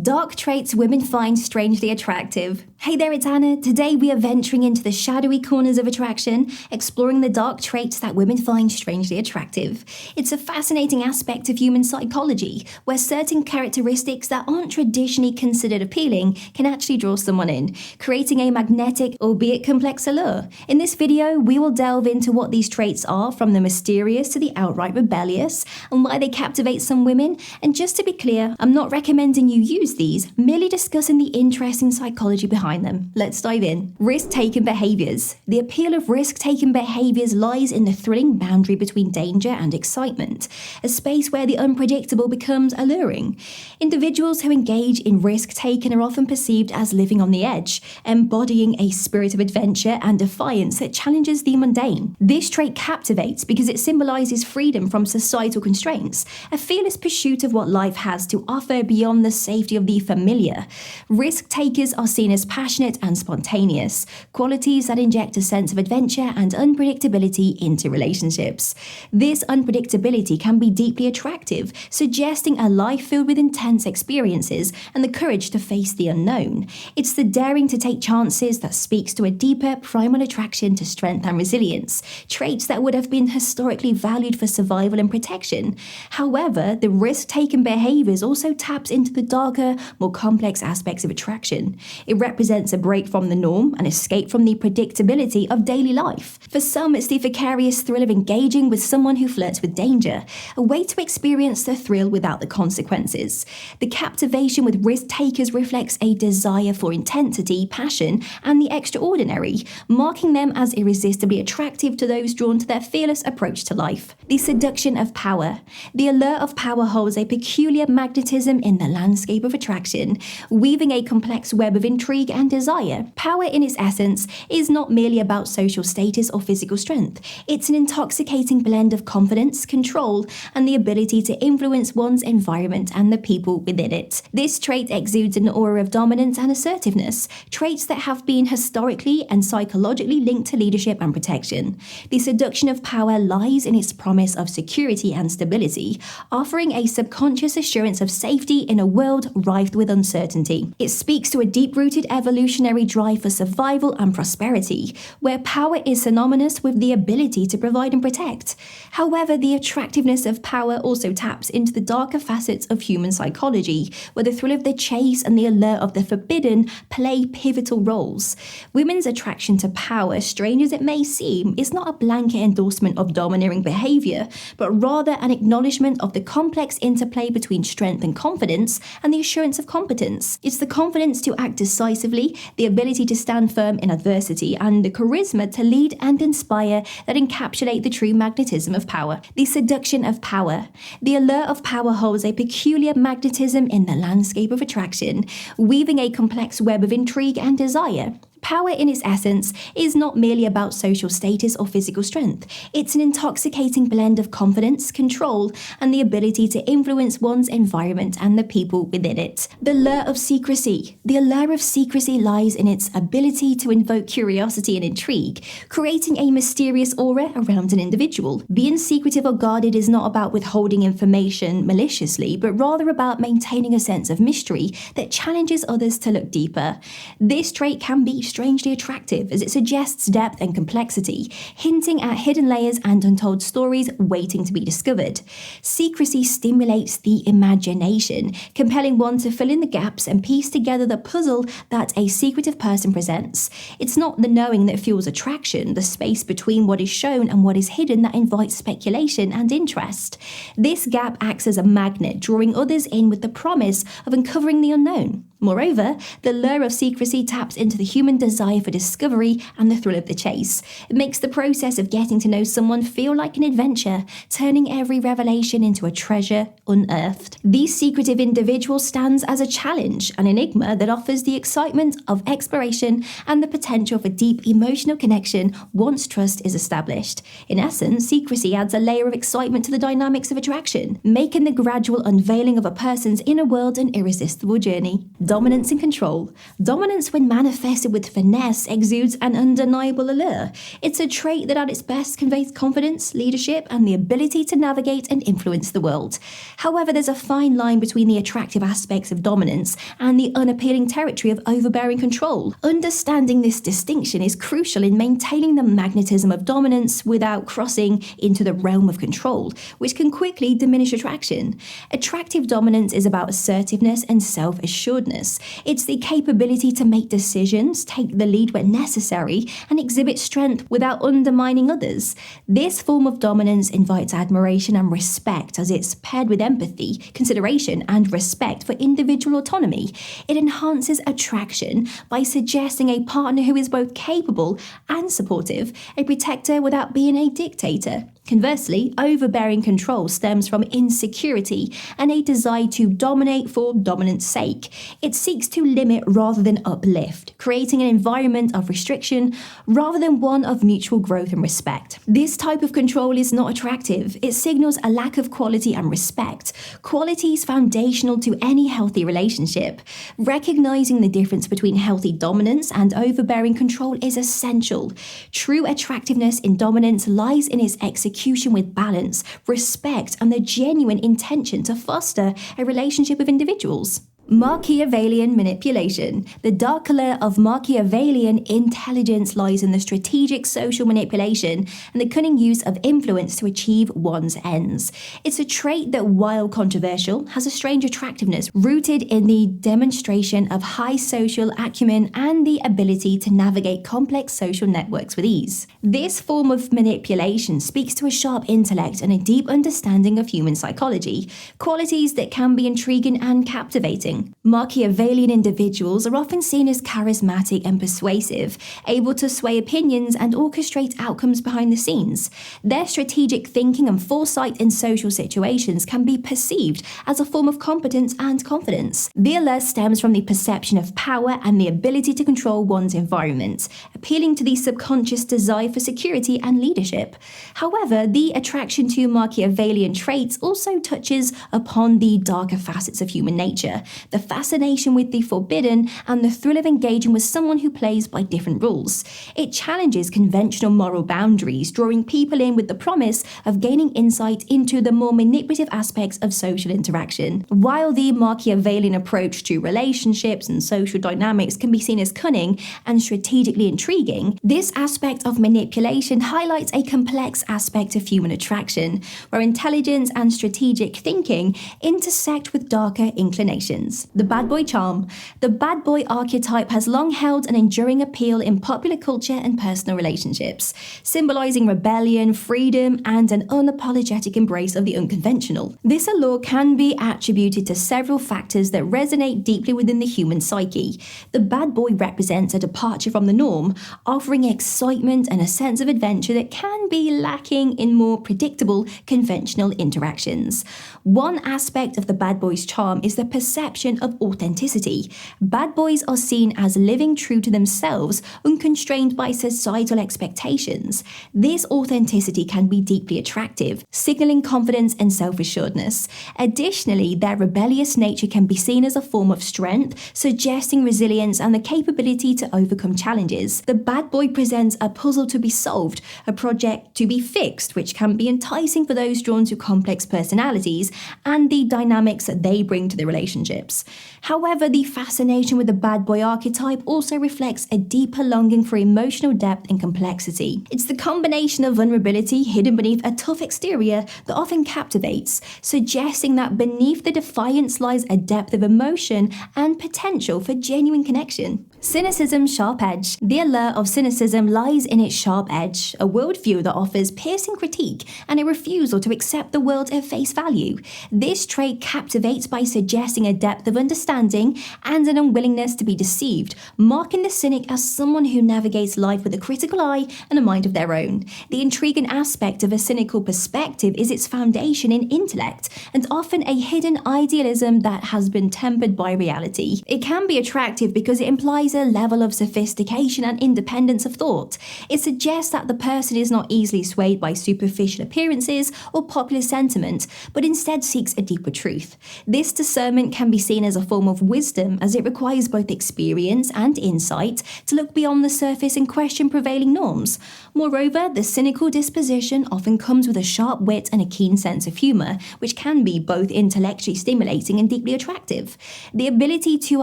Dark traits women find strangely attractive. Hey there, it's Anna. Today we are venturing into the shadowy corners of attraction, exploring the dark traits that women find strangely attractive. It's a fascinating aspect of human psychology, where certain characteristics that aren't traditionally considered appealing can actually draw someone in, creating a magnetic, albeit complex allure. In this video, we will delve into what these traits are, from the mysterious to the outright rebellious, and why they captivate some women. And just to be clear, I'm not recommending you use these, merely discussing the interesting psychology behind them. Let's dive in. Risk-taking behaviors. The appeal of risk-taking behaviors lies in the thrilling boundary between danger and excitement, a space where the unpredictable becomes alluring. Individuals who engage in risk-taking are often perceived as living on the edge, embodying a spirit of adventure and defiance that challenges the mundane. This trait captivates because it symbolizes freedom from societal constraints, a fearless pursuit of what life has to offer beyond the safety of the familiar. Risk-takers are seen as passionate and spontaneous, qualities that inject a sense of adventure and unpredictability into relationships. This unpredictability can be deeply attractive, suggesting a life filled with intense experiences and the courage to face the unknown. It's the daring to take chances that speaks to a deeper primal attraction to strength and resilience, traits that would have been historically valued for survival and protection. However, the risk-taking behaviors also taps into the darker, more complex aspects of attraction. It represents a break from the norm, an escape from the predictability of daily life. For some, it's the vicarious thrill of engaging with someone who flirts with danger, a way to experience the thrill without the consequences. The captivation with risk-takers reflects a desire for intensity, passion, and the extraordinary, marking them as irresistibly attractive to those drawn to their fearless approach to life. The seduction of power. The allure of power holds a peculiar magnetism in the landscape of attraction, weaving a complex web of intrigue and desire. Power, in its essence, is not merely about social status or physical strength. It's an intoxicating blend of confidence, control, and the ability to influence one's environment and the people within it. This trait exudes an aura of dominance and assertiveness, traits that have been historically and psychologically linked to leadership and protection. The seduction of power lies in its promise of security and stability, offering a subconscious assurance of safety in a world rife with uncertainty. It speaks to a deep-rooted evolutionary drive for survival and prosperity, where power is synonymous with the ability to provide and protect. However, the attractiveness of power also taps into the darker facets of human psychology, where the thrill of the chase and the allure of the forbidden play pivotal roles. Women's attraction to power, strange as it may seem, is not a blanket endorsement of domineering behavior, but rather an acknowledgement of the complex interplay between strength and confidence and the assurance of competence. It's the confidence to act decisively, the ability to stand firm in adversity, and the charisma to lead and inspire that encapsulate the true magnetism of power. The seduction of power. The allure of power holds a peculiar magnetism in the landscape of attraction, weaving a complex web of intrigue and desire. Power, in its essence, is not merely about social status or physical strength. It's an intoxicating blend of confidence, control, and the ability to influence one's environment and the people within it. The lure of secrecy. The allure of secrecy lies in its ability to invoke curiosity and intrigue, creating a mysterious aura around an individual. Being secretive or guarded is not about withholding information maliciously, but rather about maintaining a sense of mystery that challenges others to look deeper. This trait can be strangely attractive as it suggests depth and complexity, hinting at hidden layers and untold stories waiting to be discovered. Secrecy stimulates the imagination, compelling one to fill in the gaps and piece together the puzzle that a secretive person presents. It's not the knowing that fuels attraction, the space between what is shown and what is hidden that invites speculation and interest. This gap acts as a magnet, drawing others in with the promise of uncovering the unknown. Moreover, the lure of secrecy taps into the human desire for discovery and the thrill of the chase. It makes the process of getting to know someone feel like an adventure, turning every revelation into a treasure unearthed. This secretive individual stands as a challenge, an enigma that offers the excitement of exploration and the potential for deep emotional connection once trust is established. In essence, secrecy adds a layer of excitement to the dynamics of attraction, making the gradual unveiling of a person's inner world an irresistible journey. dominance and control. Dominance, when manifested with finesse, exudes an undeniable allure. It's a trait that at its best conveys confidence, leadership, and the ability to navigate and influence the world. However, there's a fine line between the attractive aspects of dominance and the unappealing territory of overbearing control. Understanding this distinction is crucial in maintaining the magnetism of dominance without crossing into the realm of control, which can quickly diminish attraction. Attractive dominance is about assertiveness and self-assuredness. It's the capability to make decisions, take the lead when necessary, and exhibit strength without undermining others. This form of dominance invites admiration and respect as it's paired with empathy, consideration, and respect for individual autonomy. It enhances attraction by suggesting a partner who is both capable and supportive, a protector without being a dictator. Conversely, overbearing control stems from insecurity and a desire to dominate for dominance sake. It seeks to limit rather than uplift, creating an environment of restriction rather than one of mutual growth and respect. This type of control is not attractive. It signals a lack of quality and respect, qualities foundational to any healthy relationship. Recognizing the difference between healthy dominance and overbearing control is essential. True attractiveness in dominance lies in its execution with balance, respect, and the genuine intention to foster a relationship with individuals. Machiavellian manipulation. The dark allure of Machiavellian intelligence lies in the strategic social manipulation and the cunning use of influence to achieve one's ends. It's a trait that, while controversial, has a strange attractiveness rooted in the demonstration of high social acumen and the ability to navigate complex social networks with ease. This form of manipulation speaks to a sharp intellect and a deep understanding of human psychology, qualities that can be intriguing and captivating. Machiavellian individuals are often seen as charismatic and persuasive, able to sway opinions and orchestrate outcomes behind the scenes. Their strategic thinking and foresight in social situations can be perceived as a form of competence and confidence. The allure stems from the perception of power and the ability to control one's environment, appealing to the subconscious desire for security and leadership. However, the attraction to Machiavellian traits also touches upon the darker facets of human nature, the fascination with the forbidden, and the thrill of engaging with someone who plays by different rules. It challenges conventional moral boundaries, drawing people in with the promise of gaining insight into the more manipulative aspects of social interaction. While the Machiavellian approach to relationships and social dynamics can be seen as cunning and strategically intriguing, this aspect of manipulation highlights a complex aspect of human attraction, where intelligence and strategic thinking intersect with darker inclinations. The bad boy charm. The bad boy archetype has long held an enduring appeal in popular culture and personal relationships, symbolizing rebellion, freedom, and an unapologetic embrace of the unconventional. This allure can be attributed to several factors that resonate deeply within the human psyche. The bad boy represents a departure from the norm, offering excitement and a sense of adventure that can be lacking in more predictable, conventional interactions. One aspect of the bad boy's charm is the perception of authenticity. Bad boys are seen as living true to themselves, unconstrained by societal expectations. This authenticity can be deeply attractive, signaling confidence and self-assuredness. Additionally, their rebellious nature can be seen as a form of strength, suggesting resilience and the capability to overcome challenges. The bad boy presents a puzzle to be solved, a project to be fixed, which can be enticing for those drawn to complex personalities and the dynamics that they bring to the relationships. However, the fascination with the bad boy archetype also reflects a deeper longing for emotional depth and complexity. It's the combination of vulnerability hidden beneath a tough exterior that often captivates, suggesting that beneath the defiance lies a depth of emotion and potential for genuine connection. Cynicism's sharp edge. The allure of cynicism lies in its sharp edge, a worldview that offers piercing critique and a refusal to accept the world at face value. This trait captivates by suggesting a depth of understanding and an unwillingness to be deceived, marking the cynic as someone who navigates life with a critical eye and a mind of their own. The intriguing aspect of a cynical perspective is its foundation in intellect and often a hidden idealism that has been tempered by reality. It can be attractive because it implies implies a level of sophistication and independence of thought. It suggests that the person is not easily swayed by superficial appearances or popular sentiment, but instead seeks a deeper truth. This discernment can be seen as a form of wisdom, as it requires both experience and insight to look beyond the surface and question prevailing norms. Moreover, the cynical disposition often comes with a sharp wit and a keen sense of humour, which can be both intellectually stimulating and deeply attractive. The ability to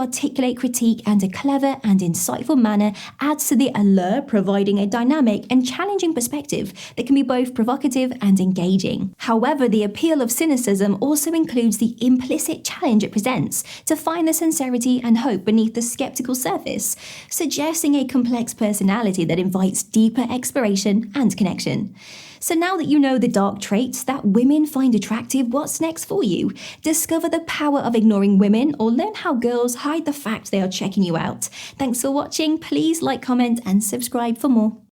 articulate critique and a clever and insightful manner adds to the allure, providing a dynamic and challenging perspective that can be both provocative and engaging. However, the appeal of cynicism also includes the implicit challenge it presents to find the sincerity and hope beneath the skeptical surface, suggesting a complex personality that invites deeper exploration and connection. So now that you know the dark traits that women find attractive, what's next for you? Discover the power of ignoring women, or learn how girls hide the fact they are checking you out. Thanks for watching. Please like, comment, and subscribe for more.